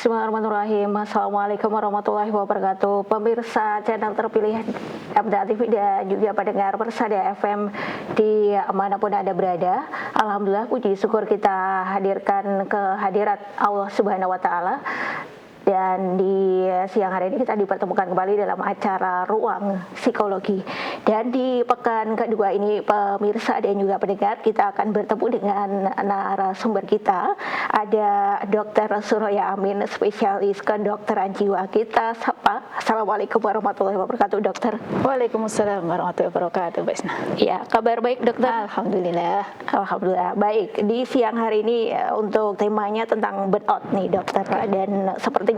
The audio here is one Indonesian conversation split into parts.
Bismillahirrahmanirrahim. Assalamualaikum warahmatullahi wabarakatuh. Pemirsa channel terpilih MTA TV dan juga pendengar Persada FM di manapun Anda berada. Alhamdulillah, puji syukur kita hadirkan kehadirat Allah Subhanahu wa Ta'ala. Dan di siang hari ini kita dipertemukan kembali dalam acara Ruang Psikologi. Dan di pekan kedua ini pemirsa dan juga pendengar, kita akan bertemu dengan narasumber kita. Ada Dr. Suroya Amin, spesialis kedokteran jiwa. Kita sapa. Assalamualaikum warahmatullahi wabarakatuh, dokter. Waalaikumsalam warahmatullahi wabarakatuh, Mbak Isna. Ya, kabar baik, dokter? Alhamdulillah. Alhamdulillah. Baik, di siang hari ini untuk temanya tentang burnout nih, dokter. Dan seperti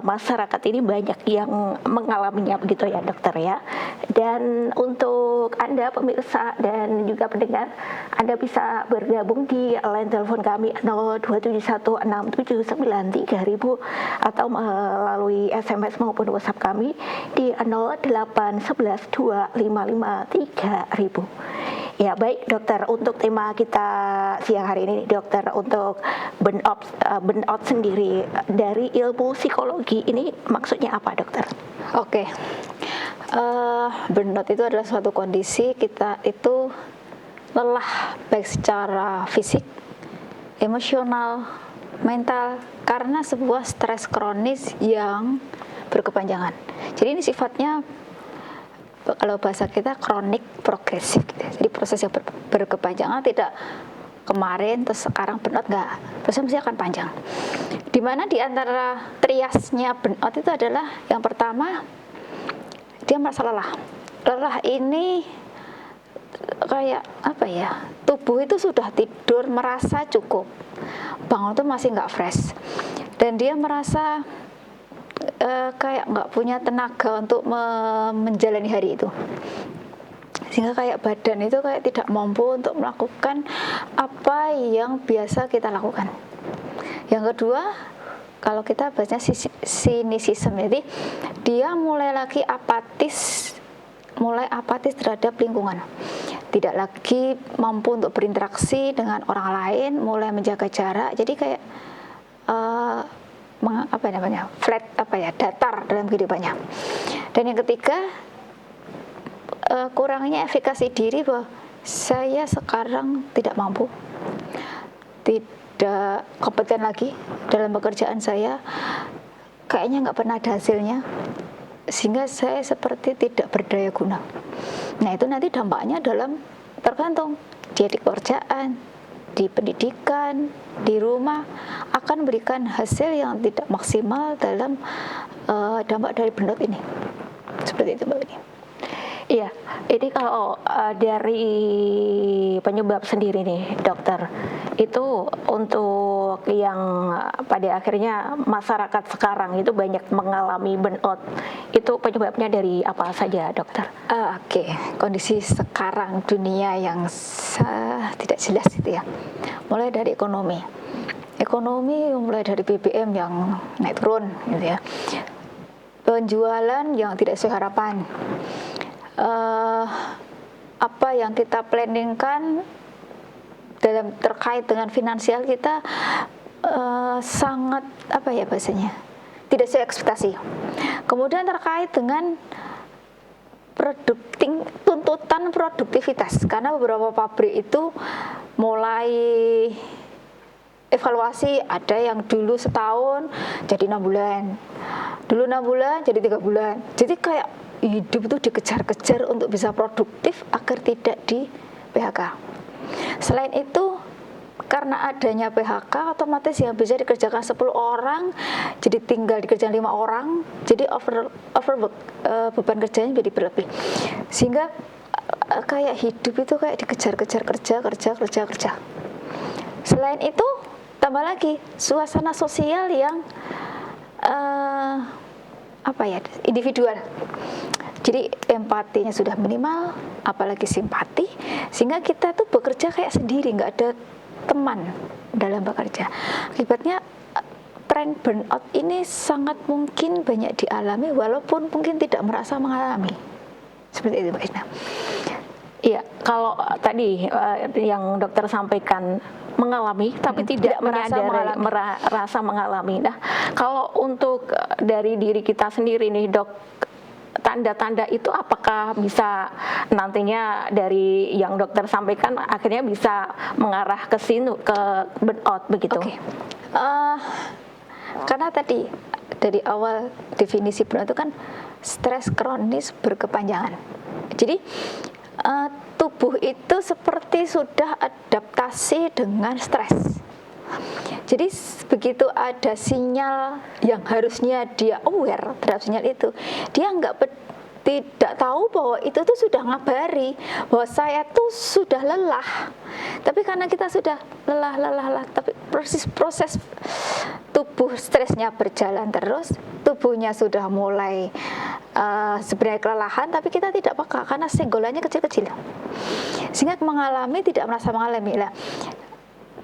masyarakat ini banyak yang mengalaminya begitu ya, dokter ya. Dan untuk Anda pemirsa dan juga pendengar, Anda bisa bergabung di line telepon kami 02716793000 atau melalui SMS maupun WhatsApp kami di 08112553000. Ya, baik dokter, untuk tema kita siang hari ini, dokter, untuk burnout sendiri dari ilmu psikologi ini maksudnya apa, dokter? Oke. Burnout itu adalah suatu kondisi kita itu lelah baik secara fisik, emosional, mental karena sebuah stres kronis yang berkepanjangan. Jadi ini sifatnya, kalau bahasa kita, kronik progresif gitu. Jadi proses yang berkepanjangan, tidak kemarin terus sekarang burnout, enggak, prosesnya mesti akan panjang. Dimana di antara triasnya burnout itu adalah yang pertama, dia merasa lelah. Lelah ini kayak apa ya, tubuh itu sudah tidur merasa cukup, bangun tuh masih nggak fresh, dan dia merasa kayak nggak punya tenaga untuk menjalani hari itu, sehingga kayak badan itu kayak tidak mampu untuk melakukan apa yang biasa kita lakukan. Yang kedua, kalau kita bahasnya sinisisme, jadi dia mulai apatis terhadap lingkungan, tidak lagi mampu untuk berinteraksi dengan orang lain, mulai menjaga jarak, jadi kayak datar dalam kehidupannya. Dan yang ketiga, kurangnya efikasi diri, bahwa saya sekarang tidak mampu, tidak kompeten lagi dalam pekerjaan saya, kayaknya nggak pernah ada hasilnya, sehingga saya seperti tidak berdaya guna. Nah, itu nanti dampaknya tergantung dia di pekerjaan, di pendidikan, di rumah, akan memberikan hasil yang tidak maksimal dalam dampak dari burnout ini. Seperti itu, Mbak Winnie. Iya, ini kalau dari penyebab sendiri nih, dokter, itu untuk yang pada akhirnya masyarakat sekarang itu banyak mengalami burnout, itu penyebabnya dari apa saja, dokter? Oke, kondisi sekarang dunia yang tidak jelas itu ya, mulai dari ekonomi mulai dari BBM yang naik turun gitu ya, penjualan yang tidak sesuai harapan, apa yang kita planningkan terkait dengan finansial kita sangat tidak sesuai ekspektasi. Kemudian terkait dengan tuntutan produktivitas, karena beberapa pabrik itu mulai evaluasi, ada yang dulu setahun jadi 6 bulan, dulu 6 bulan jadi 3 bulan, jadi kayak hidup itu dikejar-kejar untuk bisa produktif agar tidak di PHK. Selain itu, karena adanya PHK, otomatis yang bisa dikerjakan 10 orang jadi tinggal dikerjakan 5 orang, jadi overwork, beban kerjanya jadi berlebih, sehingga kayak hidup itu kayak dikejar-kejar kerja. Selain itu, tambah lagi suasana sosial yang individual. Jadi empatinya sudah minimal, apalagi simpati, sehingga kita tuh bekerja kayak sendiri, nggak ada teman dalam bekerja. Akibatnya tren burnout ini sangat mungkin banyak dialami, walaupun mungkin tidak merasa mengalami. Seperti itu, Mbak Isna. Iya, kalau tadi yang dokter sampaikan mengalami tapi tidak menyadari merasa mengalami. Nah, kalau untuk dari diri kita sendiri nih, Dok, tanda-tanda itu apakah bisa nantinya dari yang dokter sampaikan akhirnya bisa mengarah ke sini ke burnout begitu? Oke. Karena tadi dari awal definisi burnout itu kan stres kronis berkepanjangan. Jadi tubuh itu seperti sudah adaptasi dengan stres. Jadi begitu ada sinyal yang harusnya dia aware terhadap sinyal itu, dia tidak tahu bahwa itu tuh sudah ngabari bahwa saya tuh sudah lelah. Tapi karena kita sudah lelah, tapi proses tubuh stresnya berjalan terus, tubuhnya sudah mulai sebenarnya kelelahan, tapi kita tidak peka karena senggolannya kecil-kecil, sehingga tidak merasa mengalami lah.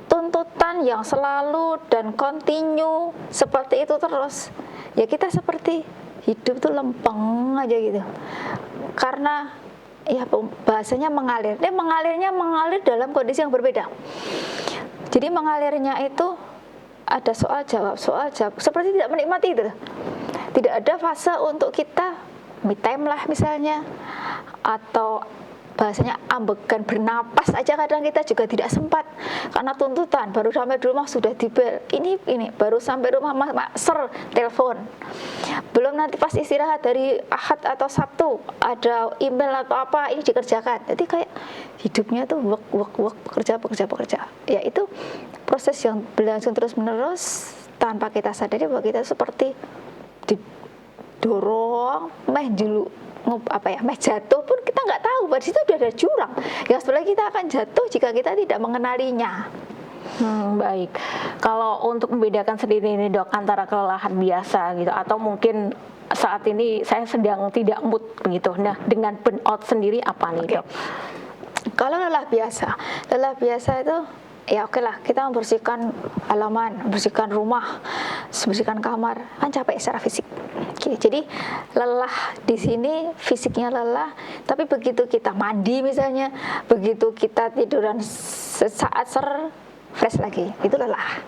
Tuntutan yang selalu dan kontinu seperti itu terus, ya kita seperti hidup tuh lempeng aja gitu. Karena ya bahasanya mengalir. Mengalirnya mengalir dalam kondisi yang berbeda. Jadi mengalirnya itu ada soal jawab, seperti tidak menikmati itu. Tidak ada fase untuk kita me time lah misalnya, atau bahasanya ambegan bernapas aja kadang kita juga tidak sempat karena tuntutan. Baru sampai di rumah sudah dibel ini baru sampai rumah telepon, belum nanti pas istirahat dari Ahad atau Sabtu ada email atau apa ini dikerjakan. Jadi kayak hidupnya tuh work bekerja ya, itu proses yang berlangsung terus menerus tanpa kita sadari bahwa kita seperti didorong meh jatuh pun kita nggak tahu bahwa di situ udah ada jurang yang sebenarnya kita akan jatuh jika kita tidak mengenalinya. Baik. Kalau untuk membedakan sendiri ini, Dok, antara kelelahan biasa gitu atau mungkin saat ini saya sedang tidak mood begitu. Nah, dengan burnout sendiri apa nih, Dok? Kalau lelah biasa itu ya oke lah, kita membersihkan halaman, bersihkan rumah, bersihkan kamar, kan capek secara fisik. Oke, jadi lelah di sini fisiknya lelah, tapi begitu kita mandi misalnya, begitu kita tiduran sesaat fresh lagi, itu lelah.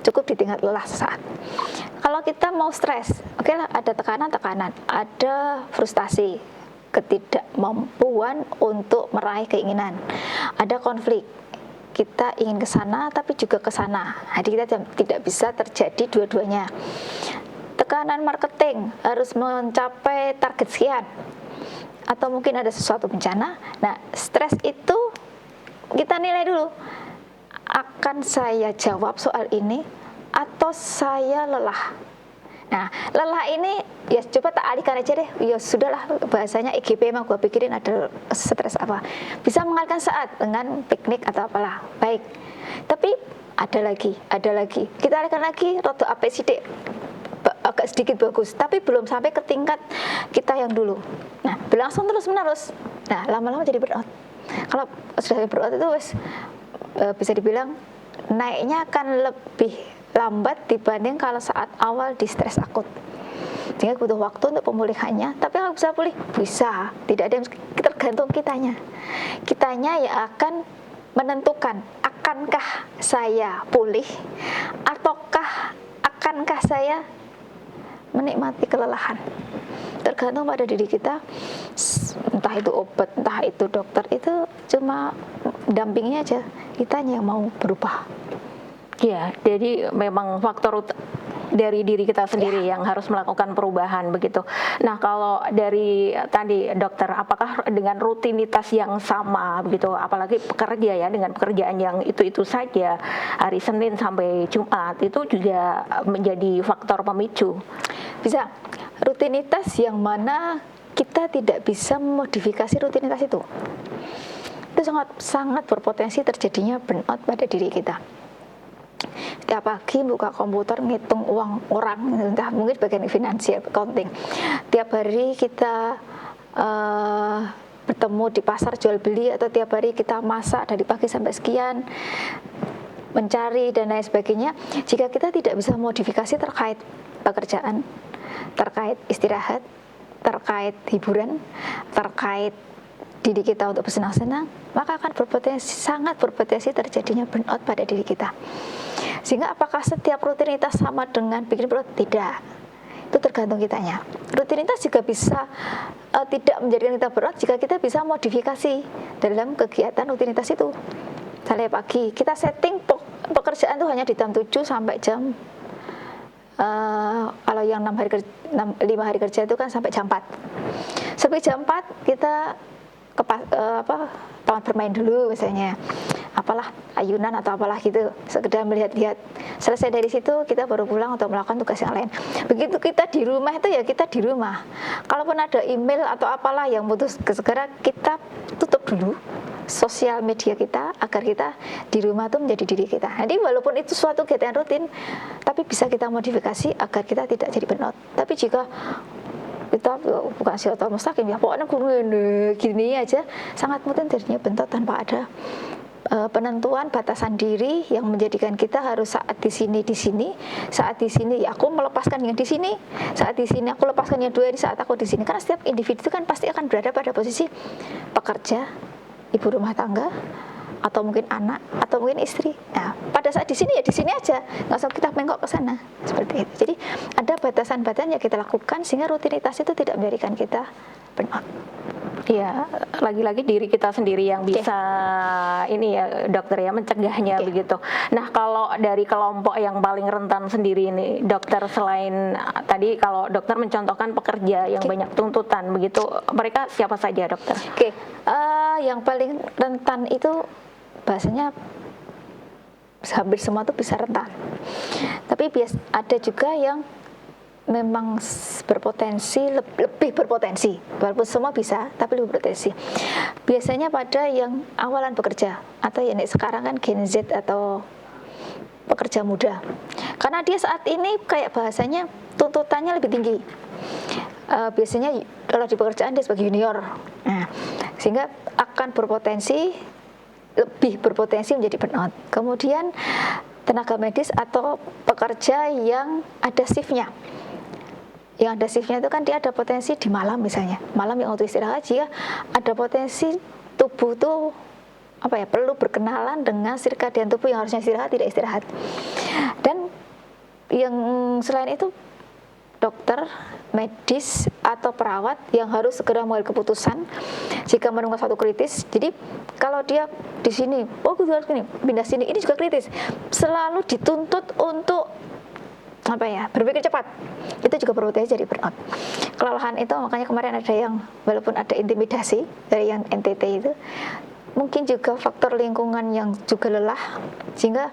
Cukup di tingkat lelah sesaat. Kalau kita mau stres, oke lah, ada tekanan, ada frustasi, ketidakmampuan untuk meraih keinginan, ada konflik. Kita ingin ke sana tapi juga ke sana. Jadi kita tidak bisa terjadi dua-duanya. Tekanan marketing harus mencapai target sekian, atau mungkin ada sesuatu bencana. Nah, stres itu kita nilai dulu, akan saya jawab soal ini atau saya lelah. Nah, lelah ini ya coba tak alihkan aja deh. Ya sudahlah, bahasanya EGP emang gue pikirin ada stres apa. Bisa mengalihkan saat dengan piknik atau apalah. Baik. Tapi ada lagi. Kita alihkan lagi rodo APCD agak sedikit bagus, tapi belum sampai ke tingkat kita yang dulu. Nah, berlangsung terus menerus. Nah, lama-lama jadi burnout. Kalau sudah burnout itu bisa dibilang naiknya akan lebih lambat dibanding kalau saat awal di stres akut. Sehingga butuh waktu untuk pemulihannya. Tapi kalau bisa pulih, bisa. Tidak ada yang tergantung kitanya. Kitanya yang akan menentukan akankah saya pulih ataukah akankah saya menikmati kelelahan. Tergantung pada diri kita. Entah itu obat, entah itu dokter, itu cuma dampingnya aja. Kitanya yang mau berubah. Ya, jadi memang faktor dari diri kita sendiri yang harus melakukan perubahan begitu. Nah, kalau dari tadi dokter, apakah dengan rutinitas yang sama begitu, apalagi pekerja ya, dengan pekerjaan yang itu saja hari Senin sampai Jumat, itu juga menjadi faktor pemicu? Bisa. Rutinitas yang mana kita tidak bisa memodifikasi rutinitas itu sangat berpotensi terjadinya burnout pada diri kita. Tiap pagi buka komputer ngitung uang orang, entah mungkin bagian finansial, accounting. Tiap hari kita bertemu di pasar jual beli, atau tiap hari kita masak dari pagi sampai sekian, mencari dan lain sebagainya. Jika kita tidak bisa modifikasi terkait pekerjaan, terkait istirahat, terkait hiburan, terkait diri kita untuk bersenang-senang, maka akan sangat berpotensi terjadinya burnout pada diri kita. Sehingga apakah setiap rutinitas sama dengan bikin burnout? Tidak. Itu tergantung kitanya. Rutinitas juga bisa tidak menjadikan kita burnout jika kita bisa modifikasi dalam kegiatan rutinitas itu. Misalnya pagi, kita setting pekerjaan itu hanya di jam 7 sampai jam kalau yang 5 hari kerja itu kan sampai jam 4. Sampai jam 4 kita ke taman bermain dulu misalnya, apalah ayunan atau apalah gitu, sekedar melihat-lihat. Selesai dari situ kita baru pulang untuk melakukan tugas yang lain. Begitu kita di rumah itu ya kita di rumah. Kalaupun ada email atau apalah yang butuh segera, kita tutup dulu sosial media kita agar kita di rumah itu menjadi diri kita. Jadi walaupun itu suatu kegiatan rutin, tapi bisa kita modifikasi agar kita tidak jadi burnout. Tapi jika kita bukan siratal mustaqim ya, pokoknya gini aja, sangat mungkin terjadinya burnout tanpa ada penentuan batasan diri yang menjadikan kita harus saat di sini, saat di sini ya aku melepaskan yang di sini, saat di sini aku lepaskan yang 2 hari saat aku di sini. Karena setiap individu itu kan pasti akan berada pada posisi pekerja, ibu rumah tangga, atau mungkin anak, atau mungkin istri. Nah, pada saat di sini ya di sini aja, nggak usah kita mengkok ke sana seperti itu. Jadi ada batasan-batasan yang kita lakukan sehingga rutinitas itu tidak menjadikan kita burnout. Iya, lagi-lagi diri kita sendiri yang bisa ini ya dokter ya mencegahnya begitu. Nah kalau dari kelompok yang paling rentan sendiri ini dokter, selain tadi kalau dokter mencontohkan pekerja yang banyak tuntutan begitu, mereka siapa saja dokter? Yang paling rentan itu bahasanya hampir semua tuh bisa rentan. Tapi ada juga yang memang berpotensi, lebih berpotensi, walaupun semua bisa tapi lebih berpotensi. Biasanya pada yang awalan bekerja atau yang sekarang kan Gen Z atau pekerja muda, karena dia saat ini kayak bahasanya tuntutannya lebih tinggi. Biasanya kalau di pekerjaan dia sebagai junior, sehingga akan lebih berpotensi menjadi burnout. Kemudian tenaga medis atau pekerja yang ada shiftnya. Yang ada shiftnya itu kan dia ada potensi di malam misalnya, malam yang untuk istirahat, jika ada potensi tubuh tuh perlu berkenalan dengan sirkadian tubuh yang harusnya istirahat tidak istirahat. Dan yang selain itu dokter, medis atau perawat yang harus segera mengambil keputusan jika menemukan suatu kritis. Jadi kalau dia di sini, pindah sini, ini juga kritis. Selalu dituntut untuk berpikir cepat, itu juga berpotensi jadi burnout. Kelelahan itu makanya kemarin ada yang walaupun ada intimidasi dari yang NTT itu, mungkin juga faktor lingkungan yang juga lelah sehingga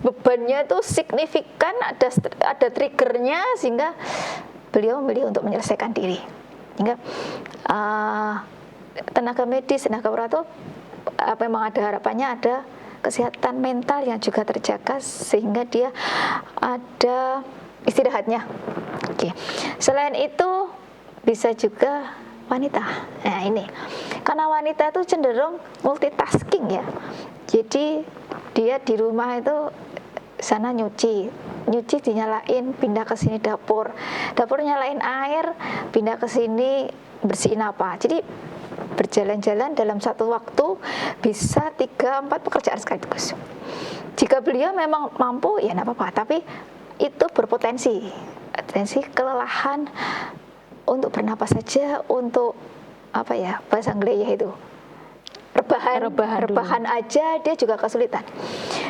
bebannya itu signifikan, ada triggernya sehingga beliau memilih untuk menyelesaikan diri. Sehingga tenaga medis, tenaga perawat memang ada harapannya ada kesehatan mental yang juga terjaga sehingga dia ada istirahatnya. Selain itu bisa juga wanita. Nah ini, karena wanita itu cenderung multitasking ya. Jadi dia di rumah itu sana nyuci dinyalain, pindah ke sini dapur nyalain air, pindah ke sini bersihin apa. Jadi berjalan-jalan dalam satu waktu bisa 3-4 pekerjaan sekaligus. Jika beliau memang mampu ya tidak apa-apa, tapi itu berpotensi kelelahan untuk bernapas saja, untuk bahasa Inggrisnya itu rebahan aja dia juga kesulitan.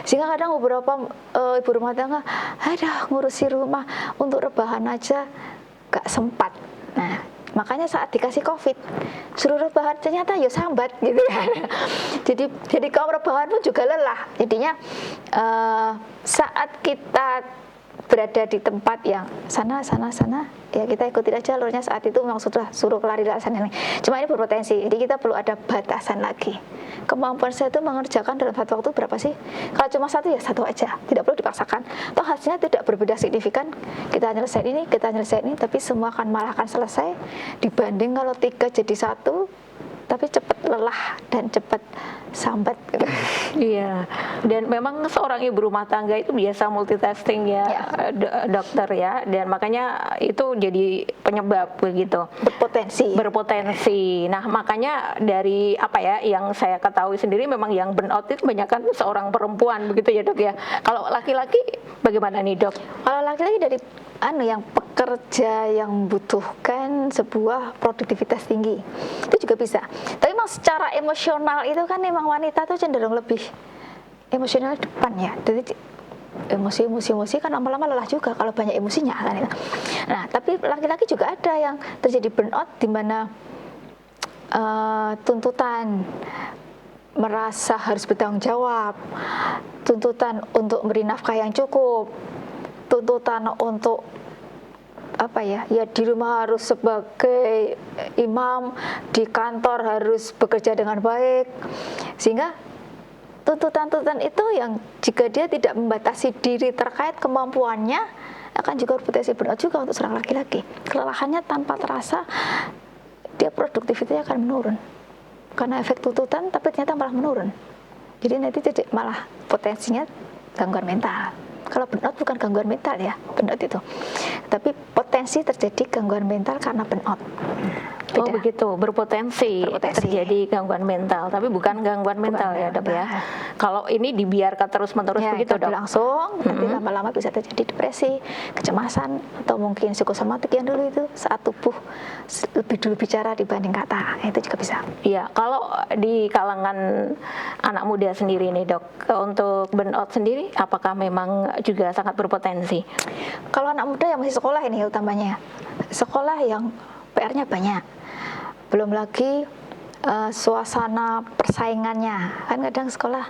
Sehingga kadang beberapa ibu rumah tangga ngurusi rumah, untuk rebahan aja gak sempat. Nah makanya saat dikasih COVID suruh rebahan ternyata ya sambat gitu ya. Jadi kaum rebahan pun juga lelah. Jadinya saat kita berada di tempat yang sana ya kita ikuti aja jalurnya, saat itu memang sudah suruh kelari sana ini. Cuma ini berpotensi, jadi kita perlu ada batasan lagi. Kemampuan saya itu mengerjakan dalam satu waktu berapa sih? Kalau cuma satu ya satu aja, tidak perlu dipaksakan. Toh hasilnya tidak berbeda signifikan. Kita nyelesain ini, tapi semua malah akan selesai dibanding kalau 3 jadi 1 tapi cepat lelah dan cepat sambat gitu. Iya, dan memang seorang ibu rumah tangga itu biasa multitasking ya, Ya. dokter ya, dan makanya itu jadi penyebab begitu. Berpotensi. Nah, makanya dari apa ya yang saya ketahui sendiri memang yang burnout itu banyak kan seorang perempuan begitu ya dok ya. Kalau laki-laki bagaimana nih dok? Kalau laki-laki dari yang pekerja yang membutuhkan sebuah produktivitas tinggi itu juga bisa. Tapi memang secara emosional itu kan memang wanita tuh cenderung lebih emosional depan ya. Jadi emosi kan lama-lama lelah juga kalau banyak emosinya kan itu. Nah, tapi laki-laki juga ada yang terjadi burnout di mana tuntutan merasa harus bertanggung jawab, tuntutan untuk memberi nafkah yang cukup, tuntutan untuk di rumah harus sebagai imam, di kantor harus bekerja dengan baik, sehingga tuntutan-tuntutan itu yang jika dia tidak membatasi diri terkait kemampuannya akan juga berpotensi burnout juga untuk seorang laki-laki. Kelelahannya tanpa terasa dia produktivitasnya akan menurun karena efek tuntutan, tapi ternyata malah menurun. Jadi nanti malah potensinya gangguan mental. Kalau burnout bukan gangguan mental ya, burnout itu. Tapi potensi terjadi gangguan mental karena burnout. Beda. Oh begitu, berpotensi terjadi gangguan mental, tapi bukan gangguan mental ya dok ya. Kalau ini dibiarkan terus-menerus ya, begitu dok? Berlangsung, nanti lama-lama bisa terjadi depresi, kecemasan, atau mungkin psikosomatik yang dulu itu saat tubuh lebih dulu bicara dibanding kata, itu juga bisa. Iya, kalau di kalangan anak muda sendiri nih dok, untuk burnout sendiri apakah memang juga sangat berpotensi? Kalau anak muda yang masih sekolah ini utamanya, sekolah yang PR-nya banyak, belum lagi suasana persaingannya, kan kadang sekolah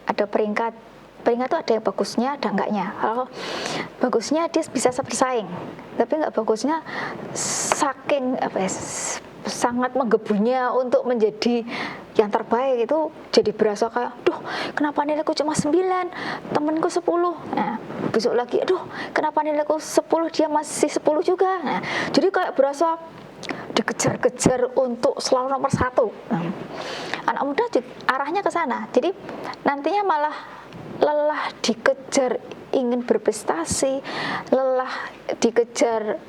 ada peringkat itu ada yang bagusnya, ada enggaknya. Kalau bagusnya dia bisa bersaing, tapi enggak bagusnya saking sangat menggebunya untuk menjadi yang terbaik, itu jadi berasa kayak, duh kenapa nilaiku cuma 9, temenku 10. Nah, besok lagi, aduh kenapa nilaiku 10, dia masih 10 juga. Nah, jadi kayak berasa dikejar-kejar untuk selalu nomor 1. Anak muda arahnya ke sana. Jadi nantinya malah lelah dikejar ingin berprestasi, lelah dikejar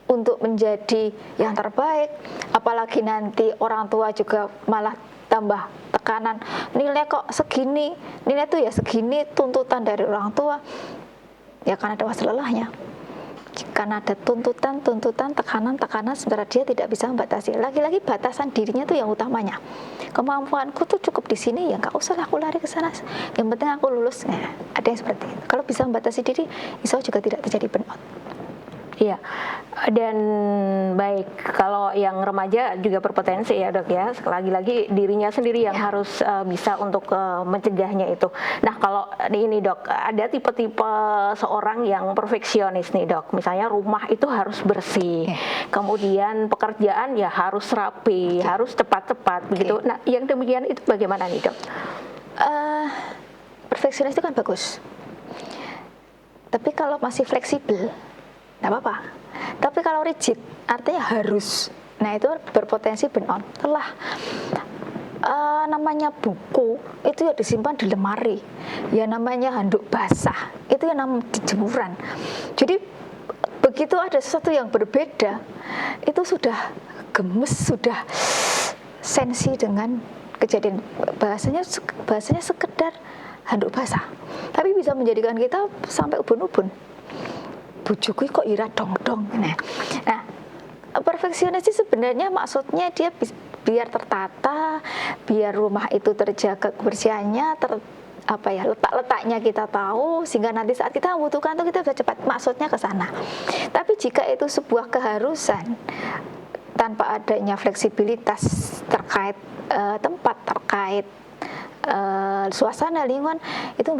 untuk menjadi yang terbaik, apalagi nanti orang tua juga malah tambah tekanan, nilai kok segini, nilai tuh ya segini, tuntutan dari orang tua, ya karena ada masa lelahnya, karena ada tuntutan, tekanan, sementara dia tidak bisa membatasi. Lagi-lagi batasan dirinya tuh yang utamanya. Kemampuanku tuh cukup di sini, ya nggak usah aku lari ke sana. Yang penting aku lulus. Nah, ada yang seperti itu. Kalau bisa membatasi diri, insya Allah juga tidak terjadi burnout. Iya, dan baik kalau yang remaja juga berpotensi ya dok ya. Lagi-lagi dirinya sendiri yang harus bisa untuk mencegahnya itu. Nah kalau ini dok, ada tipe-tipe seorang yang perfeksionis nih dok. Misalnya rumah itu harus bersih, kemudian pekerjaan ya harus rapi, harus tepat-tepat begitu. Nah yang demikian itu bagaimana nih dok? Perfeksionis itu kan bagus, tapi kalau masih fleksibel nggak apa-apa. Tapi kalau rigid, artinya harus, nah itu berpotensi burnout. Telah namanya buku itu ya disimpan di lemari, ya namanya handuk basah itu ya namanya di jemuran. Jadi begitu ada sesuatu yang berbeda, itu sudah gemes, sudah sensi dengan kejadian. Bahasanya sekedar handuk basah, tapi bisa menjadikan kita sampai ubun-ubun. Bujuku kok ira dong. Nah, perfeksionis itu sebenarnya maksudnya dia biar tertata, biar rumah itu terjaga kebersihannya, letak-letaknya kita tahu, sehingga nanti saat kita membutuhkan itu kita bisa cepat. Maksudnya ke sana. Tapi jika itu sebuah keharusan tanpa adanya fleksibilitas terkait tempat, terkait suasana lingkungan, itu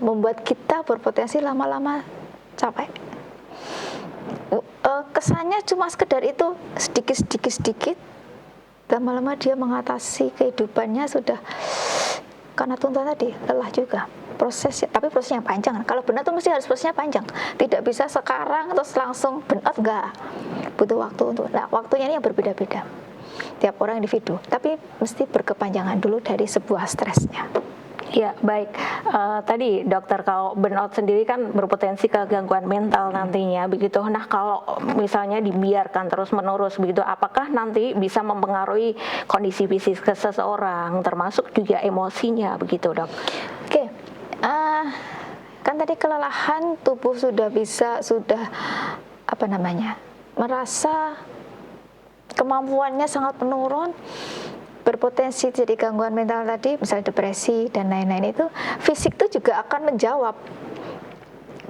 membuat kita berpotensi lama-lama capek. Kesannya cuma sekedar itu sedikit, lama-lama dia mengatasi kehidupannya sudah karena tuntutan tadi, lelah juga. Tapi prosesnya panjang. Kalau burnout itu mesti harus prosesnya panjang, tidak bisa sekarang terus langsung burnout, enggak, butuh waktu untuk. Nah, waktunya ini yang berbeda-beda. tiap orang individu, tapi mesti berkepanjangan dulu dari sebuah stresnya. Ya, baik. Tadi dokter, kalau burnout sendiri kan berpotensi ke gangguan mental nantinya begitu. Nah, kalau misalnya dibiarkan terus-menerus begitu, apakah nanti bisa mempengaruhi kondisi fisik seseorang, termasuk juga emosinya begitu, Dok? Oke, kan tadi kelelahan tubuh sudah merasa kemampuannya sangat menurun, berpotensi jadi gangguan mental tadi, misalnya depresi dan lain-lain, itu fisik itu juga akan menjawab.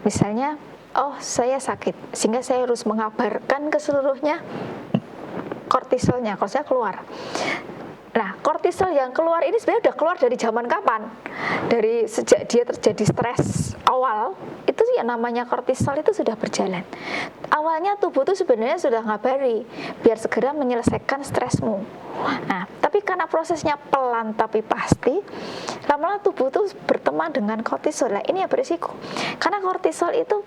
Misalnya, oh saya sakit, sehingga saya harus mengabarkan ke seluruhnya, kortisolnya keluar. Nah, kortisol yang keluar ini sebenarnya udah keluar dari zaman kapan? Dari sejak dia terjadi stres awal, itu yang namanya kortisol itu sudah berjalan. Awalnya tubuh itu sebenarnya sudah ngabari, biar segera menyelesaikan stresmu. Nah, tapi karena prosesnya pelan tapi pasti, lama-lama tubuh itu berteman dengan kortisol. Nah, ini yang berisiko. Karena kortisol itu,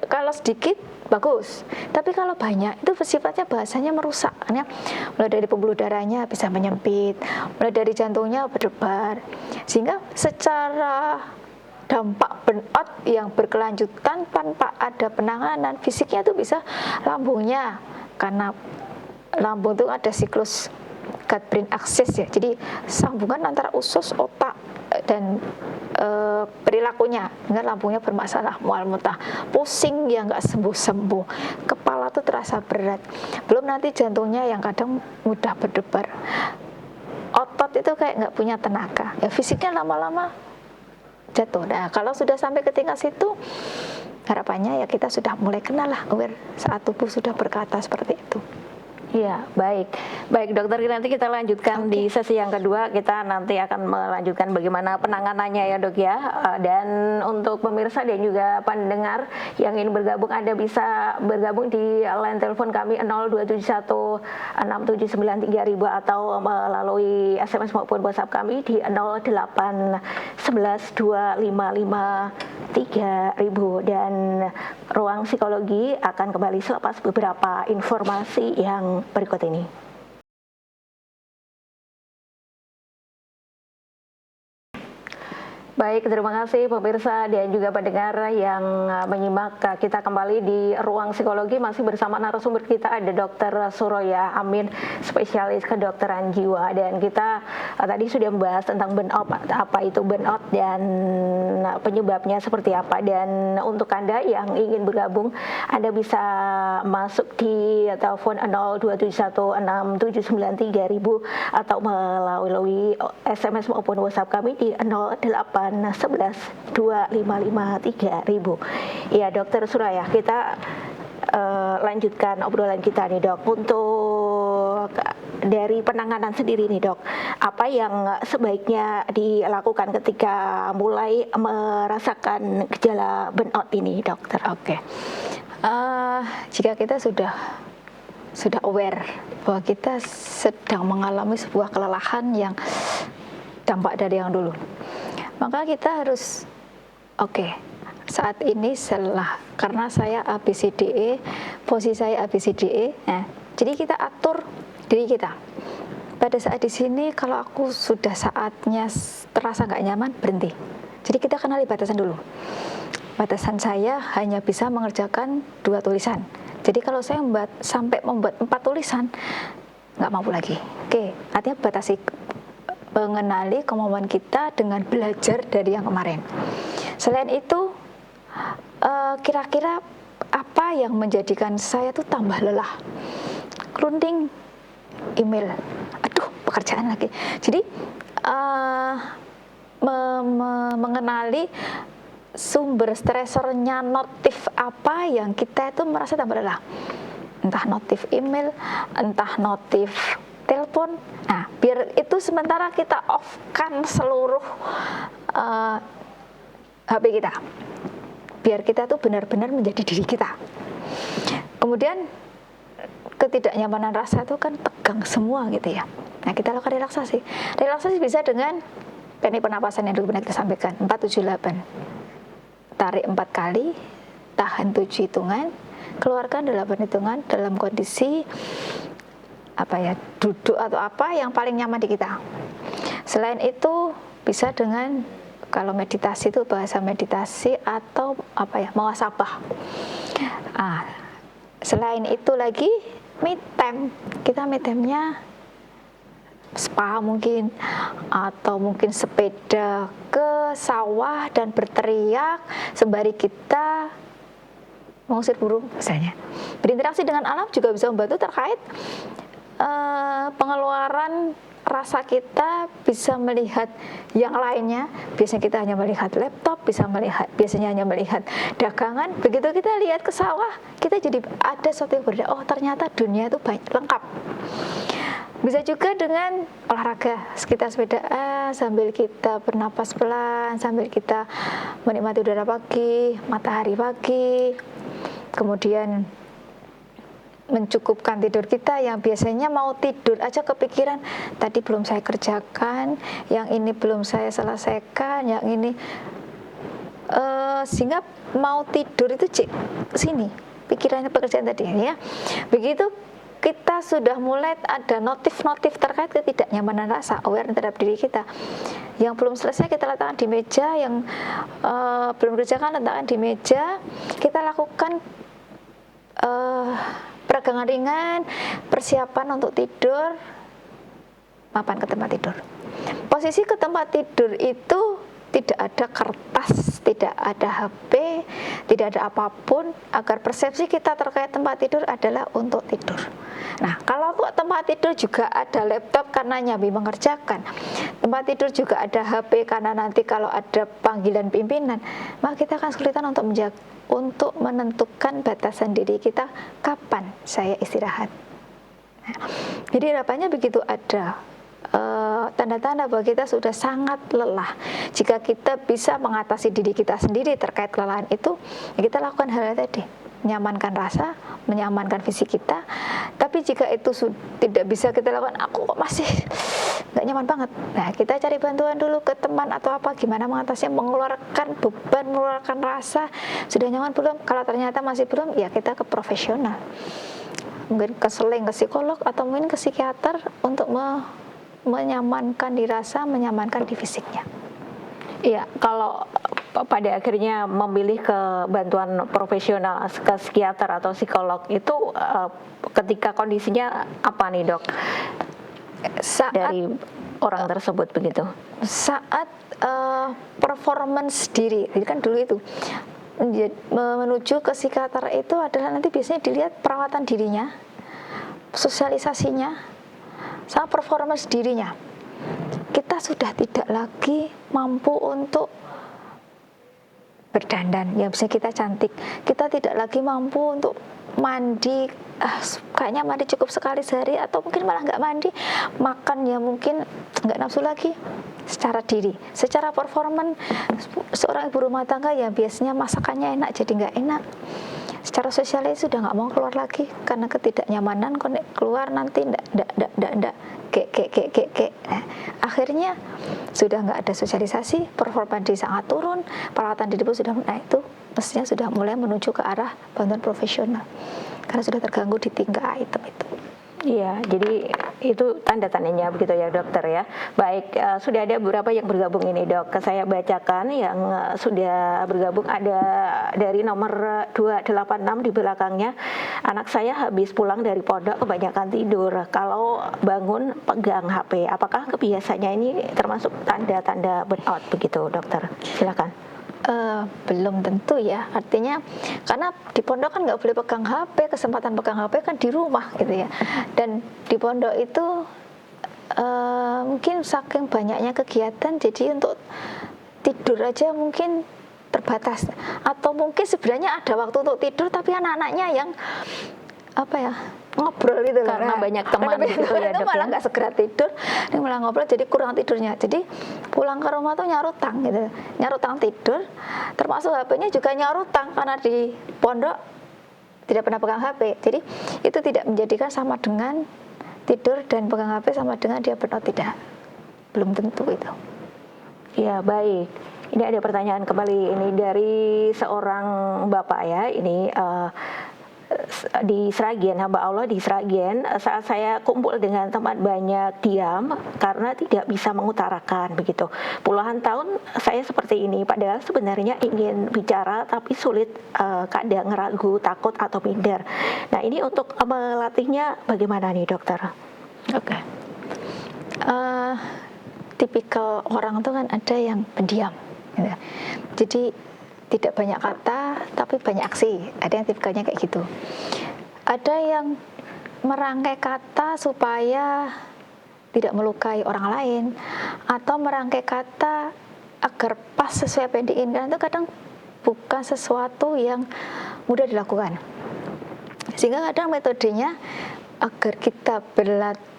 kalau sedikit, bagus, tapi kalau banyak itu sifatnya bahasanya merusak, ya. Mulai dari pembuluh darahnya bisa menyempit, mulai dari jantungnya berdebar, sehingga secara dampak burnout yang berkelanjutan tanpa ada penanganan fisiknya itu bisa lambungnya, karena lambung itu ada siklus gut brain axis ya, jadi sambungan antara usus, otak dan perilakunya, dengan lambungnya bermasalah, mual muntah, pusing yang nggak sembuh-sembuh, kepala tuh terasa berat, belum nanti jantungnya yang kadang mudah berdebar, otot itu kayak nggak punya tenaga, ya fisiknya lama-lama jatuh. Nah, kalau sudah sampai ke tingkat situ, harapannya ya kita sudah mulai kenal lah, aware saat tubuh sudah berkata seperti itu. Iya, baik dokter, nanti kita lanjutkan di sesi yang kedua. Kita nanti akan melanjutkan bagaimana penanganannya ya, Dok ya. Dan untuk pemirsa dan juga pendengar yang ingin bergabung, Anda bisa bergabung di line telepon kami 02716793000 atau melalui SMS maupun WhatsApp kami di 08112553.000. Dan Ruang Psikologi akan kembali selepas beberapa informasi yang berikut ini. Baik, terima kasih pemirsa dan juga pendengar yang menyimak. Kita kembali di Ruang Psikologi, masih bersama narasumber kita ada Dr. Suroya Amin, spesialis kedokteran jiwa, dan kita tadi sudah membahas tentang burnout, apa itu burnout dan penyebabnya seperti apa. Dan untuk Anda yang ingin bergabung, Anda bisa masuk di telepon 02716793000 atau melalui SMS maupun WhatsApp kami di 08112553.000. Ya, Dokter Suraya, kita lanjutkan obrolan kita nih, Dok. Untuk dari penanganan sendiri nih, Dok, apa yang sebaiknya dilakukan ketika mulai merasakan gejala burnout ini, Dokter? Oke. Jika kita sudah aware bahwa kita sedang mengalami sebuah kelelahan yang dampak dari yang dulu, maka kita harus saat ini karena saya ABCDE, posisi saya ABCDE, jadi kita atur diri kita. Pada saat di sini, kalau aku sudah saatnya terasa nggak nyaman, berhenti. Jadi kita kenali batasan dulu. Batasan saya hanya bisa mengerjakan 2 tulisan. Jadi kalau saya sampai membuat 4 tulisan, nggak mampu lagi. Artinya batasi, mengenali kemampuan kita dengan belajar dari yang kemarin. Selain itu, kira-kira apa yang menjadikan saya tuh tambah lelah? Kerunding, email, pekerjaan lagi. Jadi mengenali sumber stresornya, notif apa yang kita itu merasa tambah lelah. Entah notif email, entah notif telepon. Nah, biar itu sementara kita off-kan seluruh HP kita. Biar kita tuh benar-benar menjadi diri kita. Kemudian ketidaknyamanan rasa itu kan tegang semua gitu ya. Nah, kita lakukan relaksasi. Relaksasi bisa dengan teknik pernapasan yang dulu pernah kita sampaikan, 478. Tarik 4 kali, tahan 7 hitungan, keluarkan 8 hitungan dalam kondisi duduk atau apa yang paling nyaman di kita. Selain itu bisa dengan, kalau meditasi itu bahasa meditasi atau muhasabah. Selain itu lagi me time, kita me time-nya spa mungkin, atau mungkin sepeda ke sawah dan berteriak sembari kita mengusir burung misalnya. Berinteraksi dengan alam juga bisa membantu terkait pengeluaran rasa kita, bisa melihat yang lainnya. Biasanya kita hanya melihat laptop, biasanya hanya melihat dagangan. Begitu kita lihat ke sawah, kita jadi ada sesuatu yang berbeda. Oh, ternyata dunia itu lengkap. Bisa juga dengan olahraga, sekitar sepedaan sambil kita bernapas pelan, sambil kita menikmati udara pagi, matahari pagi. Kemudian mencukupkan tidur kita, yang biasanya mau tidur aja kepikiran tadi belum saya kerjakan, yang ini belum saya selesaikan, yang ini sehingga mau tidur itu sini pikirannya pekerjaan tadi ya. Begitu kita sudah mulai ada notif-notif terkait ketidaknyamanan rasa, aware terhadap diri kita. Yang belum selesai kita letakkan di meja, yang belum kerjakan letakkan di meja. Kita lakukan peregangan ringan, persiapan untuk tidur, mapan ke tempat tidur. Posisi ke tempat tidur itu tidak ada kertas, tidak ada HP, tidak ada apapun, agar persepsi kita terkait tempat tidur adalah untuk tidur. Nah, kalau untuk tempat tidur juga ada laptop karena nyambi mengerjakan, tempat tidur juga ada HP karena nanti kalau ada panggilan pimpinan, maka kita akan kesulitan untuk menentukan batasan diri kita kapan saya istirahat. Nah, jadi harapannya begitu ada tanda-tanda bahwa kita sudah sangat lelah. Jika kita bisa mengatasi diri kita sendiri terkait kelelahan itu, ya kita lakukan hal-hal tadi, menyamankan rasa, menyamankan fisik kita. Tapi jika itu tidak bisa kita lakukan, aku kok masih nggak nyaman banget. Nah, kita cari bantuan dulu ke teman atau apa, gimana mengatasinya, mengeluarkan beban, mengeluarkan rasa. Sudah nyaman belum? Kalau ternyata masih belum, ya kita ke profesional. Mungkin ke psikolog atau mungkin ke psikiater untuk menyamankan di rasa, menyamankan di fisiknya. Iya, kalau pada akhirnya memilih ke bantuan profesional, ke psikiater atau psikolog itu ketika kondisinya apa nih, Dok? Dari orang tersebut begitu. Saat performance diri, jadi kan dulu itu menuju ke psikiater itu adalah nanti biasanya dilihat perawatan dirinya, sosialisasinya, sama performance dirinya. Kita sudah tidak lagi mampu untuk berdandan, ya bisa kita cantik. Kita tidak lagi mampu untuk mandi, kayaknya mandi cukup sekali sehari, atau mungkin malah nggak mandi. Makan ya mungkin nggak nafsu lagi. Secara diri, secara performan, seorang ibu rumah tangga ya biasanya masakannya enak jadi nggak enak. Secara sosialnya sudah nggak mau keluar lagi karena ketidaknyamanan, keluar nanti ndak nah, akhirnya sudah nggak ada sosialisasi, performa diri sangat turun, perawatan diri pun sudah, nah itu mestinya sudah mulai menuju ke arah bantuan profesional karena sudah terganggu di tingkah item itu. Iya, jadi itu tanda-tandanya begitu ya, dokter ya. Baik, sudah ada beberapa yang bergabung ini, Dok. Saya bacakan yang sudah bergabung, ada dari nomor 286 di belakangnya. Anak saya habis pulang dari pondok kebanyakan tidur. Kalau bangun pegang HP. Apakah kebiasaannya ini termasuk tanda-tanda burnout begitu, dokter? Silakan. Belum tentu ya, artinya karena di pondok kan nggak boleh pegang HP, kesempatan pegang HP kan di rumah gitu ya, dan di pondok itu mungkin saking banyaknya kegiatan jadi untuk tidur aja mungkin terbatas, atau mungkin sebenarnya ada waktu untuk tidur tapi anak-anaknya yang ngobrol gitu karena banyak teman gitu ya, itu malah nggak segera tidur, ini malah ngobrol jadi kurang tidurnya. Jadi pulang ke rumah tuh nyarutang gitu, nyarutang tidur, termasuk HP-nya juga nyarutang karena di pondok tidak pernah pegang HP. Jadi itu tidak menjadikan sama dengan tidur dan pegang HP sama dengan dia burnout, tidak, belum tentu itu. Ya, baik. Ini ada pertanyaan kembali ini dari seorang bapak ya, ini di Sragen, hamba Allah di Sragen, saat saya kumpul dengan teman banyak diam karena tidak bisa mengutarakan begitu. Puluhan tahun saya seperti ini, padahal sebenarnya ingin bicara tapi sulit, kadang ragu, takut atau minder. Nah ini untuk melatihnya bagaimana nih dokter? Oke. Tipikal orang itu kan ada yang pendiam, gitu. Jadi tidak banyak kata tapi banyak aksi. Ada yang tipikalnya kayak gitu. Ada yang merangkai kata supaya tidak melukai orang lain, atau merangkai kata agar pas sesuai apa yang diinginkan. Itu kadang bukan sesuatu yang mudah dilakukan. Sehingga kadang metodenya agar kita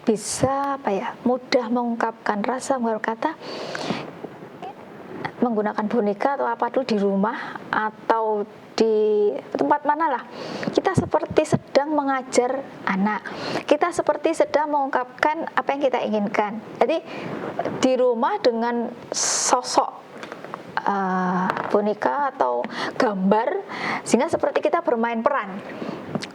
bisa mudah mengungkapkan rasa, mengungkapkan kata, menggunakan boneka atau apa dulu di rumah atau di tempat manalah, kita seperti sedang mengajar anak, kita seperti sedang mengungkapkan apa yang kita inginkan. Jadi di rumah dengan sosok boneka atau gambar, sehingga seperti kita bermain peran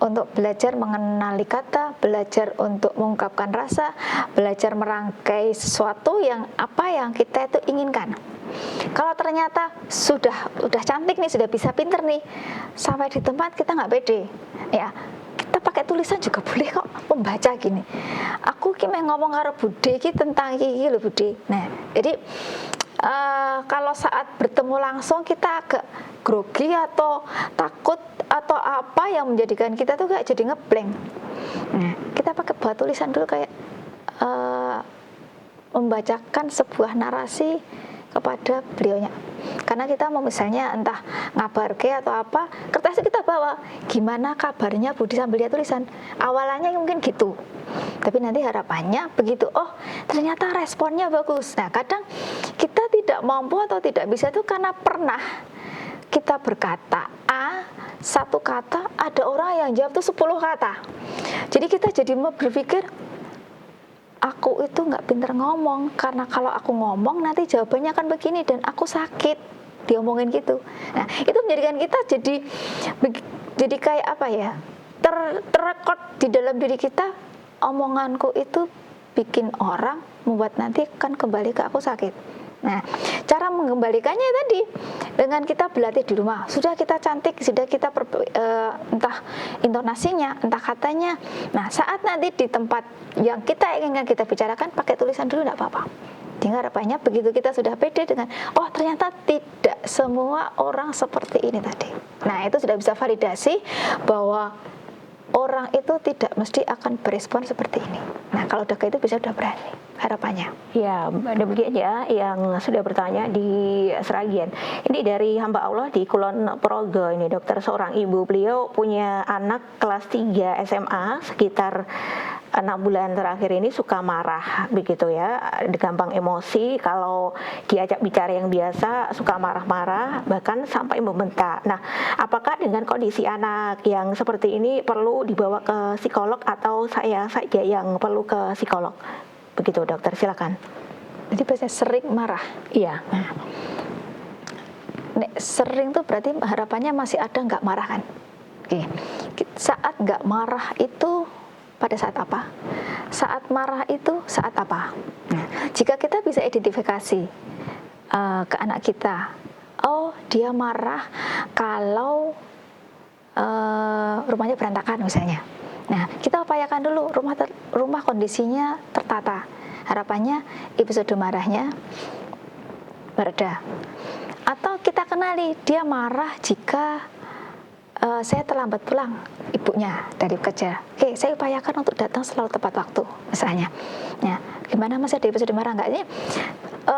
untuk belajar mengenali kata, belajar untuk mengungkapkan rasa, belajar merangkai sesuatu yang kita itu inginkan. Kalau ternyata sudah cantik nih, sudah bisa pinter nih, sampai di tempat kita nggak pede, ya kita pakai tulisan juga boleh kok, membaca gini. Aku kime ngomong karo Bude iki tentang iki lho Bude. Nah, jadi kalau saat bertemu langsung kita agak grogi atau takut atau apa yang menjadikan kita tuh gak jadi ngeblank. Nah, kita pakai buat tulisan dulu kayak membacakan sebuah narasi kepada beliaunya. Karena kita mau misalnya entah ngabar ke atau apa, kertasnya kita bawa. Gimana kabarnya Budi sambil lihat tulisan. Awalannya mungkin gitu. Tapi nanti harapannya begitu, oh ternyata responnya bagus. Nah kadang kita tidak mampu atau tidak bisa itu karena pernah kita berkata A, satu kata, ada orang yang jawab tuh 10 kata. Jadi kita jadi berpikir, aku itu nggak pinter ngomong, karena kalau aku ngomong nanti jawabannya akan begini dan aku sakit, diomongin gitu. Nah itu menjadikan kita jadi kayak apa ya, terrekod di dalam diri kita, omonganku itu bikin orang membuat nanti akan kembali ke aku sakit. Nah, cara mengembalikannya tadi dengan kita berlatih di rumah. Sudah kita cantik, sudah kita entah intonasinya, entah katanya. Nah, saat nanti di tempat yang kita inginkan kita bicarakan, pakai tulisan dulu enggak apa-apa. Sehingga harapannya begitu kita sudah pede dengan, oh ternyata tidak semua orang seperti ini tadi. Nah, itu sudah bisa validasi bahwa orang itu tidak mesti akan berespon seperti ini. Nah, kalau udah kayak itu bisa udah berani harapannya. Ya, demikian ya yang sudah bertanya di Sragen. Ini dari hamba Allah di Kulon Progo ini dokter, seorang ibu, beliau punya anak kelas 3 SMA sekitar 6 bulan terakhir ini suka marah begitu ya, gampang emosi, kalau diajak bicara yang biasa suka marah-marah bahkan sampai membentak. Nah, apakah dengan kondisi anak yang seperti ini perlu dibawa ke psikolog atau saya saja yang perlu ke psikolog? Begitu dokter, silakan. Jadi biasanya sering marah. Iya. Nah, sering tuh berarti harapannya masih ada nggak marah kan? Oke. Saat nggak marah itu pada saat apa? Saat marah itu saat apa? Nah, jika kita bisa identifikasi ke anak kita, oh dia marah kalau rumahnya berantakan misalnya. Nah, kita upayakan dulu rumah kondisinya tertata. Harapannya episode marahnya mereda. Atau kita kenali dia marah jika saya terlambat pulang ibunya dari kerja. Oke, saya upayakan untuk datang selalu tepat waktu misalnya. Nah, gimana masih ada episode marah enggak? Ini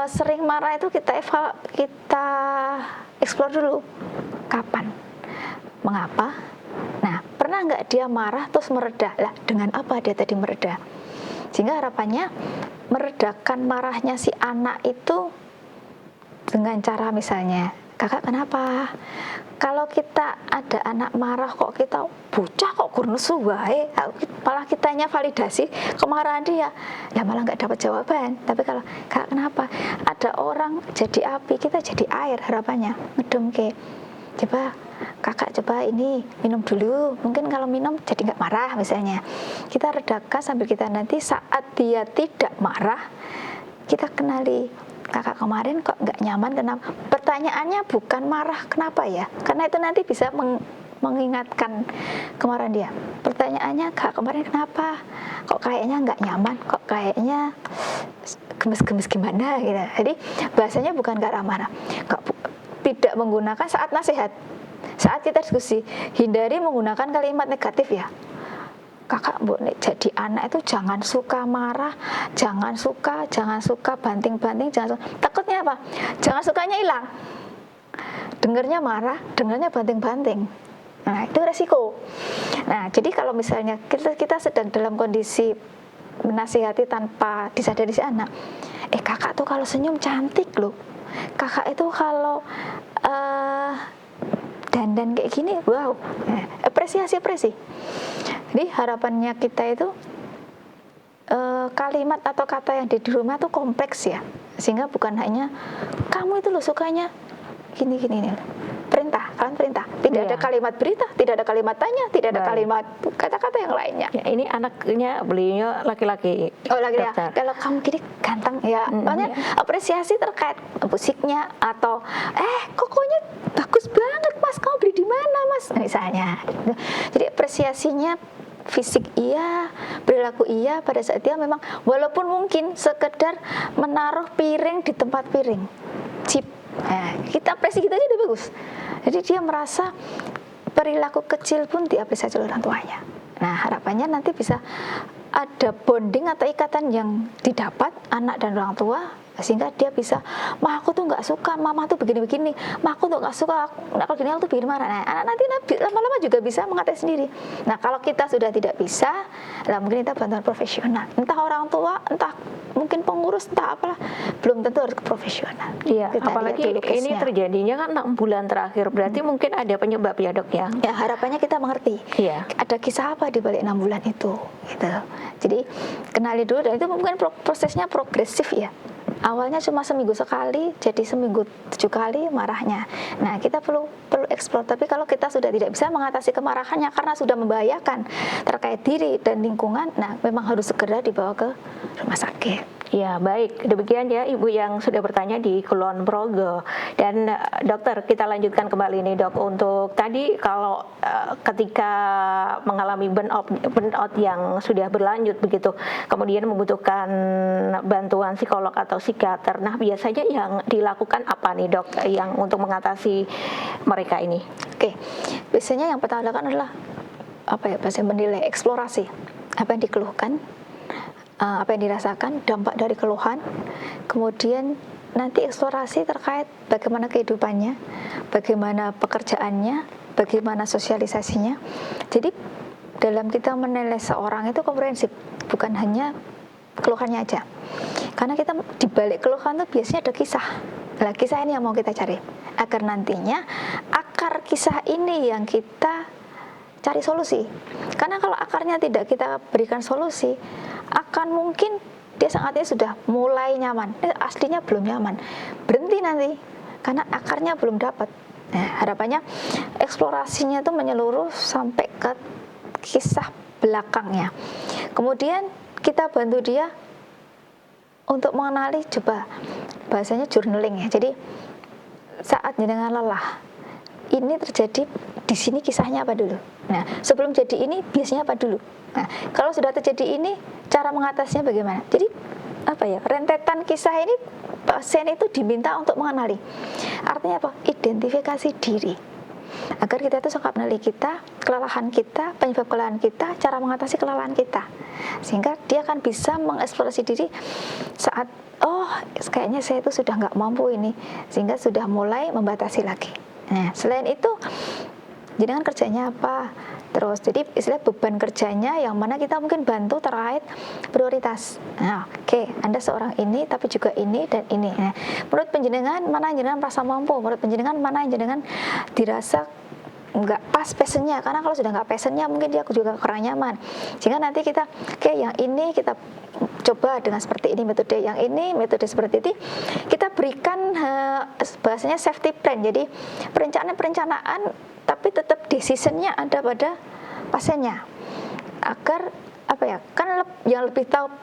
sering marah itu kita explore dulu. Kapan? Mengapa? Nah, pernah nggak dia marah terus mereda? Lah, dengan apa dia tadi mereda? Sehingga harapannya meredakan marahnya si anak itu dengan cara misalnya, kakak kenapa? Kalau kita ada anak marah kok kita bocah kok kurnesu wae, malah kitanya validasi kemarahan dia, ya malah nggak dapat jawaban. Tapi kalau kakak kenapa? Ada orang jadi api, kita jadi air, harapannya ngedemke. coba kakak coba ini minum dulu, mungkin kalau minum jadi nggak marah misalnya. Kita redakan sambil kita nanti saat dia tidak marah, kita kenali, kakak kemarin kok nggak nyaman kenapa? Pertanyaannya bukan marah kenapa ya, karena itu nanti bisa mengingatkan kemarahan dia. Pertanyaannya, kak kemarin kenapa? Kok kayaknya nggak nyaman, kok kayaknya gemes-gemes gimana gitu. Jadi bahasanya bukan ke arah marah. Tidak menggunakan saat nasihat. Saat kita diskusi, hindari menggunakan kalimat negatif ya. Kakak jadi anak itu jangan suka marah, jangan suka banting-banting, jangan suka. Takutnya apa? Jangan sukanya hilang. Dengarnya marah, dengarnya banting-banting. Nah, itu resiko. Nah, jadi kalau misalnya kita sedang dalam kondisi menasihati tanpa disadari si anak, kakak tuh kalau senyum cantik loh. Kakak itu kalau dandan kayak gini, wow. Apresiasi. Jadi harapannya kita itu kalimat atau kata yang di rumah tuh kompleks ya, sehingga bukan hanya kamu itu loh sukanya gini perintah, tidak ada kalimat berita, tidak ada kalimat tanya, tidak ada kalimat kata-kata yang lainnya. Ya, ini anaknya beliau laki-laki. Oh laki-laki. Kalau kamu gini ganteng ya, makanya apresiasi terkait musiknya atau kokonya bagus banget mas, kamu beli di mana mas, misalnya. Jadi apresiasinya fisik iya, perilaku iya pada saat dia memang walaupun mungkin sekedar menaruh piring di tempat piring, chip. Nah, kita apresiasi kita aja udah bagus. Jadi dia merasa perilaku kecil pun diapresiasi oleh orang tuanya. Nah, harapannya nanti bisa ada bonding atau ikatan yang didapat anak dan orang tua, sehingga dia bisa, mah aku tuh nggak suka mama tuh begini-begini, mah aku tuh nggak suka kalau gini aku tuh begini marah. Nah, anak nanti lama-lama juga bisa mengatasi sendiri. Nah, kalau kita sudah tidak bisa, lah mungkin kita bantuan profesional, entah orang tua, entah mungkin pengurus, entah apalah, belum tentu harus ke profesional. Iya, apalagi ini terjadinya kan 6 bulan terakhir, berarti mungkin ada penyebab ya dok ya. Ya harapannya kita mengerti. Iya. Ada kisah apa di balik 6 bulan itu, gitu. Jadi kenali dulu, dan itu mungkin prosesnya progresif ya. Awalnya cuma seminggu sekali, jadi seminggu 7 kali marahnya. Nah, kita perlu eksplor. Tapi kalau kita sudah tidak bisa mengatasi kemarahannya karena sudah membahayakan terkait diri dan lingkungan, nah memang harus segera dibawa ke rumah sakit. Ya, baik. Demikian ya Ibu yang sudah bertanya di Kulon Progo. Dan dokter, kita lanjutkan kembali nih dok. Untuk tadi kalau ketika mengalami burnout yang sudah berlanjut begitu, kemudian membutuhkan bantuan psikolog atau psikiater. Nah, biasanya yang dilakukan apa nih dok yang untuk mengatasi mereka ini? Oke, biasanya yang pertama dilakukan adalah menilai, eksplorasi apa yang dikeluhkan, apa yang dirasakan, dampak dari keluhan, kemudian nanti eksplorasi terkait bagaimana kehidupannya, bagaimana pekerjaannya, bagaimana sosialisasinya. Jadi dalam kita menilai seorang itu komprehensif, bukan hanya keluhannya aja. Karena kita di balik keluhan itu biasanya ada kisah. Nah, kisah ini yang mau kita cari, agar nantinya akar kisah ini yang kita cari solusi. Karena kalau akarnya tidak kita berikan solusi, akan mungkin dia saatnya sudah mulai nyaman, aslinya belum nyaman, berhenti nanti karena akarnya belum dapat. Nah, harapannya eksplorasinya itu menyeluruh sampai ke kisah belakangnya. Kemudian kita bantu dia untuk mengenali, coba bahasanya journaling ya. Jadi saat jenengan lelah, ini terjadi di sini kisahnya apa dulu. Nah, sebelum jadi ini biasanya apa dulu. Nah, kalau sudah terjadi ini, cara mengatasinya bagaimana? Jadi rentetan kisah ini pasien itu diminta untuk mengenali. Artinya apa? Identifikasi diri. Agar kita itu sangkap mengenali kita, kelelahan kita, penyebab kelelahan kita, cara mengatasi kelelahan kita. Sehingga dia akan bisa mengeksplorasi diri saat, kayaknya saya itu sudah nggak mampu ini, sehingga sudah mulai membatasi lagi. Nah, selain itu, jenengan kerjanya apa? Terus, jadi istilah beban kerjanya yang mana kita mungkin bantu terkait prioritas. Nah, Anda seorang ini, tapi juga ini dan ini. Nah, menurut penjenengan, mana yang jenengan merasa mampu? Menurut penjenengan, mana yang jenengan dirasa nggak pas passionnya, karena kalau sudah nggak passionnya mungkin dia juga kurang nyaman, sehingga nanti kita kayak yang ini kita coba dengan seperti ini metode, yang ini metode seperti ini, kita berikan bahasanya safety plan, jadi perencanaan tapi tetap decisionnya ada pada pasiennya, agar apa ya, kan yang lebih tahu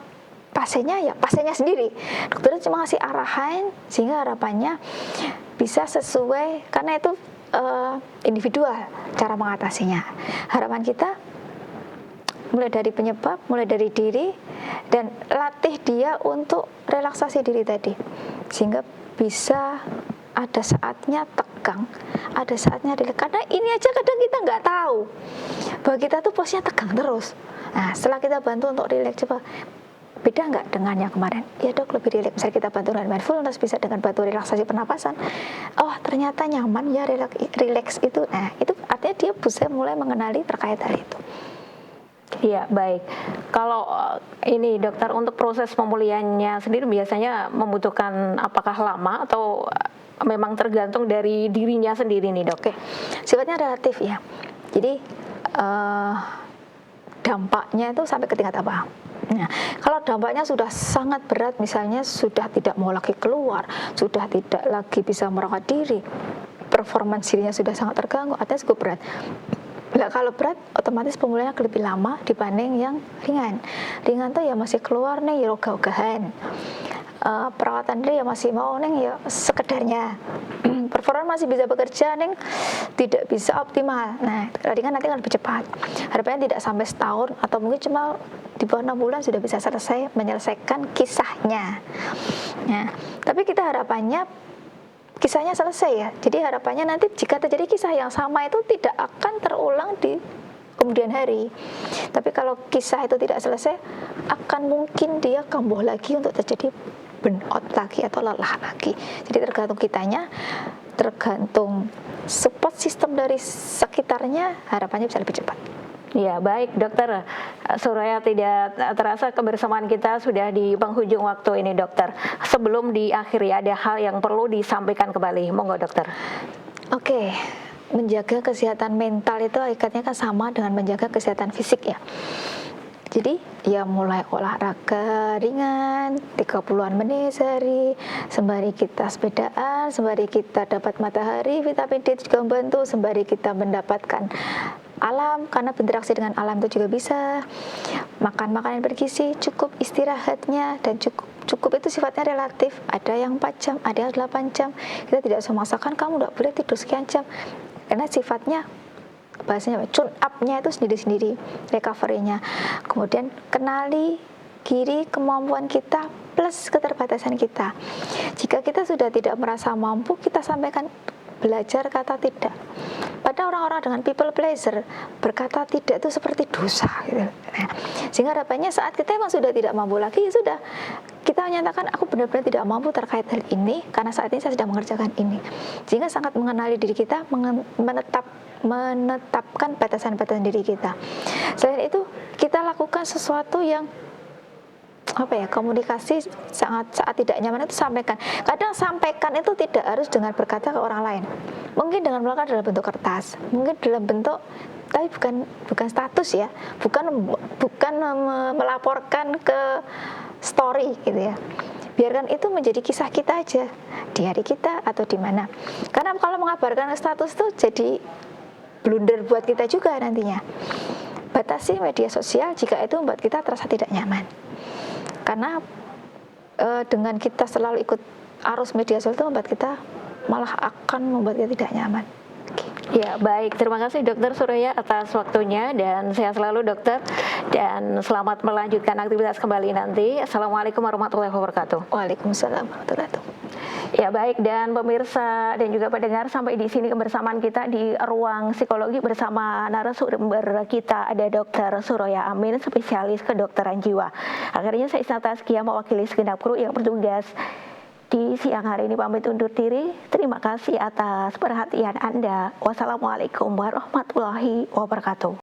pasiennya ya pasiennya sendiri, dokter cuma ngasih arahan sehingga harapannya bisa sesuai, karena itu individual cara mengatasinya. Harapan kita mulai dari penyebab, mulai dari diri, dan latih dia untuk relaksasi diri tadi, sehingga bisa ada saatnya tegang, ada saatnya rileks. Karena ini aja kadang kita nggak tahu bahwa kita tuh posnya tegang terus. Nah, setelah kita bantu untuk rileks, coba beda nggak dengan yang kemarin? Ya dok, lebih rileks. Misalnya kita bantu dengan mindfulness, bisa dengan bantu relaksasi pernapasan. Oh, ternyata nyaman ya rileks itu. Nah, itu artinya dia bisa mulai mengenali terkait hal itu. Iya, baik. Kalau ini dokter, untuk proses pemulihannya sendiri biasanya membutuhkan apakah lama atau memang tergantung dari dirinya sendiri nih dok? Oke, sifatnya relatif ya. Jadi dampaknya itu sampai ke tingkat apa? Nah, kalau dampaknya sudah sangat berat, misalnya sudah tidak mau lagi keluar, sudah tidak lagi bisa merawat diri, performance dirinya sudah sangat terganggu, artinya cukup berat. Nah, kalau berat, otomatis pemulihannya lebih lama dibanding yang ringan. Ringan tuh ya masih keluar nih, ya ogah-ogahan. Perawatan diri ya masih mau nih, ya sekedarnya. Performa masih bisa bekerja nih, tidak bisa optimal. Nah, ringan nanti akan lebih cepat. Harapannya tidak sampai setahun, atau mungkin cuma di bawah 6 bulan sudah bisa selesai menyelesaikan kisahnya. Nah, tapi kita harapannya kisahnya selesai ya. Jadi harapannya nanti jika terjadi kisah yang sama itu tidak akan terulang di kemudian hari. Tapi kalau kisah itu tidak selesai, akan mungkin dia kambuh lagi untuk terjadi burnout lagi atau lelah lagi. Jadi tergantung kitanya, tergantung support system dari sekitarnya, harapannya bisa lebih cepat. Ya, baik dokter Suraya, tidak terasa kebersamaan kita sudah di penghujung waktu ini dokter. Sebelum diakhiri, ada hal yang perlu disampaikan kembali, monggo dokter. Oke, menjaga kesehatan mental itu ikatnya kan sama dengan menjaga kesehatan fisik ya. Jadi ya mulai olahraga ringan 30-an menit sehari, sembari kita sepedaan, sembari kita dapat matahari, vitamin D juga membantu, sembari kita mendapatkan alam, karena berinteraksi dengan alam itu juga bisa. Makan makanan bergizi, cukup istirahatnya, dan cukup itu sifatnya relatif. Ada yang 4 jam, ada yang 8 jam. Kita tidak usah memaksakan kamu tidak boleh tidur sekian jam, karena sifatnya bahasanya tune up-nya itu sendiri-sendiri, recovery-nya. Kemudian kenali kiri kemampuan kita plus keterbatasan kita. Jika kita sudah tidak merasa mampu, kita sampaikan, belajar kata tidak. Pada orang-orang dengan people pleasure, berkata tidak itu seperti dosa gitu. Nah, sehingga harapannya saat kita memang sudah tidak mampu lagi, ya sudah, kita menyatakan aku benar-benar tidak mampu terkait hal ini karena saat ini saya sedang mengerjakan ini. Sehingga sangat mengenali diri kita, menetapkan batasan-batasan diri kita. Selain itu, kita lakukan sesuatu yang komunikasi saat tidak nyaman itu sampaikan. Kadang sampaikan itu tidak harus dengan berkata ke orang lain. Mungkin dengan melakukan dalam bentuk kertas, mungkin dalam bentuk, tapi bukan status ya, bukan melaporkan ke story gitu ya. Biarkan itu menjadi kisah kita aja di hari kita atau di mana. Karena kalau mengabarkan status itu jadi blunder buat kita juga nantinya. Batasi media sosial jika itu membuat kita terasa tidak nyaman. Karena dengan kita selalu ikut arus media sosial itu membuat kita malah akan membuat kita tidak nyaman. Ya, baik. Terima kasih Dokter Suraya atas waktunya, dan sehat selalu dokter, dan selamat melanjutkan aktivitas kembali nanti. Assalamualaikum warahmatullahi wabarakatuh. Waalaikumsalam warahmatullahi wabarakatuh. Ya, baik, dan pemirsa dan juga pendengar, sampai di sini kebersamaan kita di Ruang Psikologi bersama narasumber kita, ada Dokter Suraya Amin, spesialis kedokteran jiwa. Akhirnya saya Isna Taskia mewakili segenap kru yang bertugas di siang hari ini pamit undur diri. Terima kasih atas perhatian Anda. Wassalamualaikum warahmatullahi wabarakatuh.